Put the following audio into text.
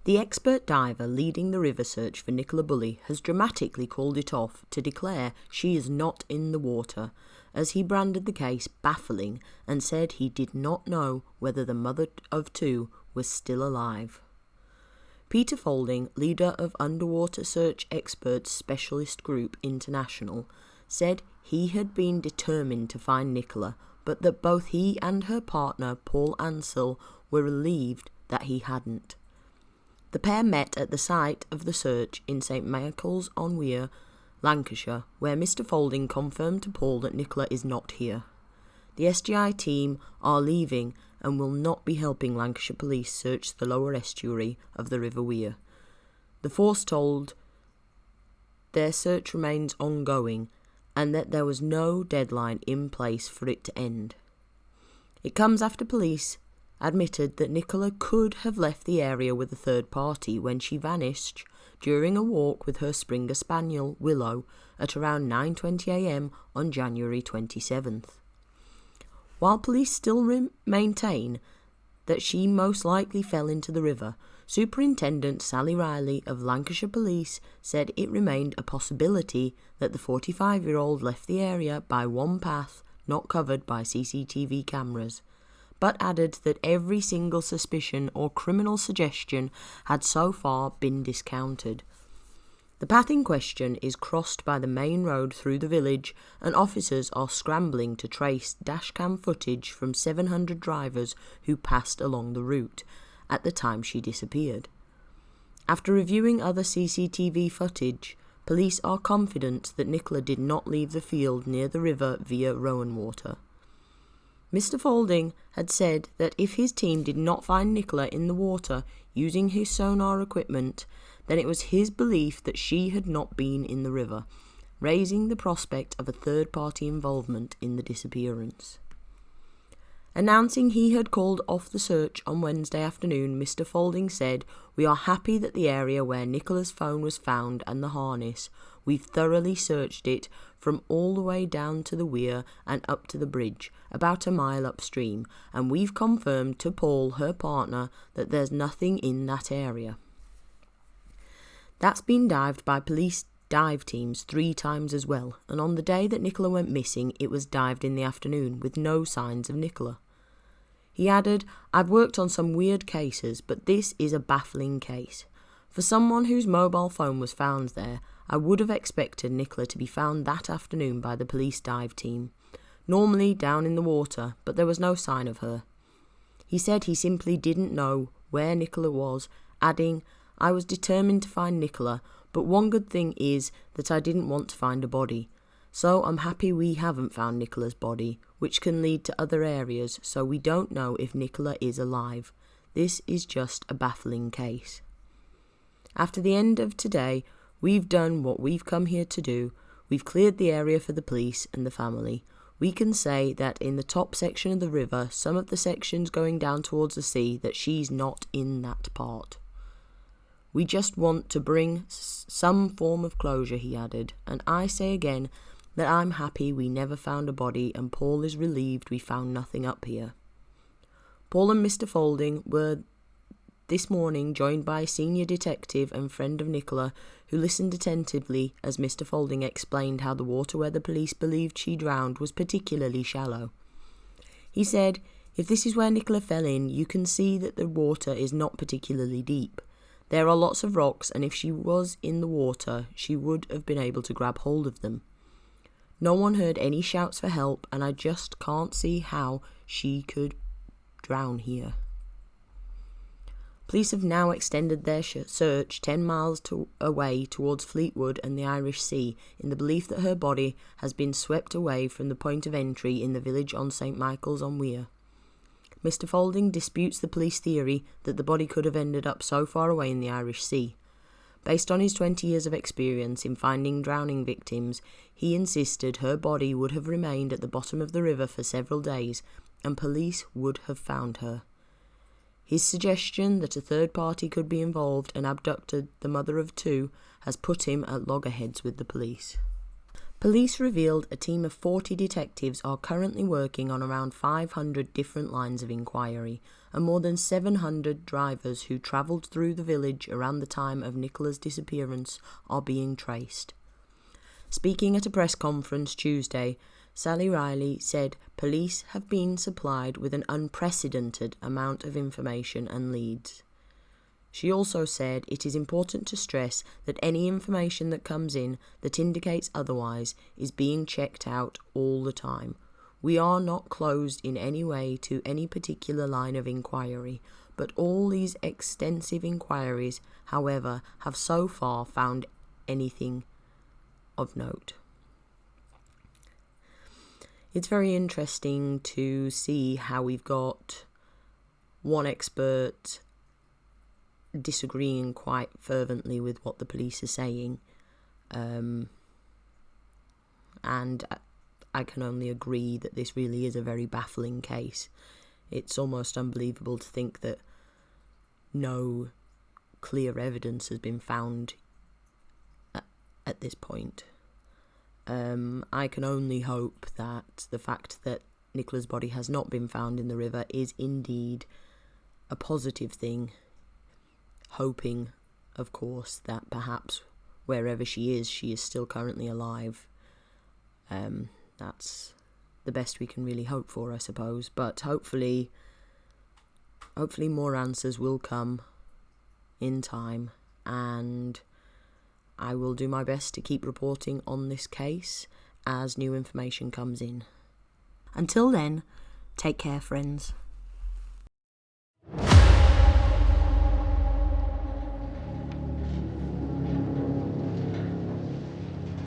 The expert diver leading the river search for Nicola Bulley has dramatically called it off to declare she is not in the water, as he branded the case baffling and said he did not know whether the mother of two was still alive. Peter Folding, leader of Underwater Search Experts Specialist Group International, said he had been determined to find Nicola, but that both he and her partner, Paul Ansell, were relieved that he hadn't. The pair met at the site of the search in St Michael's-on-Wear, Lancashire, where Mr Folding confirmed to Paul that Nicola is not here. The SGI team are leaving and will not be helping Lancashire Police search the lower estuary of the River Wyre. The force told their search remains ongoing and that there was no deadline in place for it to end. It comes after police admitted that Nicola could have left the area with a third party when she vanished during a walk with her Springer Spaniel, Willow, at around 9:20 a.m. on January 27th. While police still maintain that she most likely fell into the river, Superintendent Sally Riley of Lancashire Police said it remained a possibility that the 45-year-old left the area by one path not covered by CCTV cameras, but added that every single suspicion or criminal suggestion had so far been discounted. The path in question is crossed by the main road through the village, and officers are scrambling to trace dashcam footage from 700 drivers who passed along the route at the time she disappeared. After reviewing other CCTV footage, police are confident that Nicola did not leave the field near the river via Rowan Water. Mr Folding had said that if his team did not find Nicola in the water using his sonar equipment, then it was his belief that she had not been in the river, raising the prospect of a third-party involvement in the disappearance. Announcing he had called off the search on Wednesday afternoon, Mr Folding said, "We are happy that the area where Nicola's phone was found and the harness, we've thoroughly searched it from all the way down to the weir and up to the bridge, about a mile upstream, and we've confirmed to Paul, her partner, that there's nothing in that area. That's been dived by police dive teams 3 times as well, and on the day that Nicola went missing, it was dived in the afternoon with no signs of Nicola." He added, "I've worked on some weird cases, but this is a baffling case. For someone whose mobile phone was found there, I would have expected Nicola to be found that afternoon by the police dive team, normally down in the water, but there was no sign of her." He said he simply didn't know where Nicola was, adding, "I was determined to find Nicola, but one good thing is that I didn't want to find a body. So I'm happy we haven't found Nicola's body, which can lead to other areas, so we don't know if Nicola is alive. This is just a baffling case. After the end of today, we've done what we've come here to do. We've cleared the area for the police and the family. We can say that in the top section of the river, some of the sections going down towards the sea, that she's not in that part. We just want to bring some form of closure," he added, "and I say again that I'm happy we never found a body and Paul is relieved we found nothing up here." Paul and Mr Folding were this morning joined by a senior detective and friend of Nicola, who listened attentively as Mr Folding explained how the water where the police believed she drowned was particularly shallow. He said, "If this is where Nicola fell in, you can see that the water is not particularly deep. There are lots of rocks, and if she was in the water, she would have been able to grab hold of them. No one heard any shouts for help, and I just can't see how she could drown here." Police have now extended their search 10 miles away towards Fleetwood and the Irish Sea, in the belief that her body has been swept away from the point of entry in the village on St Michael's-on-Wear. Mr Folding disputes the police theory that the body could have ended up so far away in the Irish Sea. Based on his 20 years of experience in finding drowning victims, he insisted her body would have remained at the bottom of the river for several days, and police would have found her. His suggestion that a third party could be involved and abducted the mother of two has put him at loggerheads with the police. Police revealed a team of 40 detectives are currently working on around 500 different lines of inquiry, and more than 700 drivers who travelled through the village around the time of Nicola's disappearance are being traced. Speaking at a press conference Tuesday, Sally Riley said police have been supplied with an unprecedented amount of information and leads. She also said it is important to stress that any information that comes in that indicates otherwise is being checked out all the time. We are not closed in any way to any particular line of inquiry, but all these extensive inquiries, however, have so far found anything of note. It's very interesting to see how we've got one expert disagreeing quite fervently with what the police are saying, and I can only agree that this really is a very baffling case. It's almost unbelievable to think that no clear evidence has been found at this point. I can only hope that the fact that Nicola's body has not been found in the river is indeed a positive thing, hoping, of course, that perhaps wherever she is still currently alive. That's the best we can really hope for, I suppose. But hopefully more answers will come in time, and I will do my best to keep reporting on this case as new information comes in. Until then, take care, friends.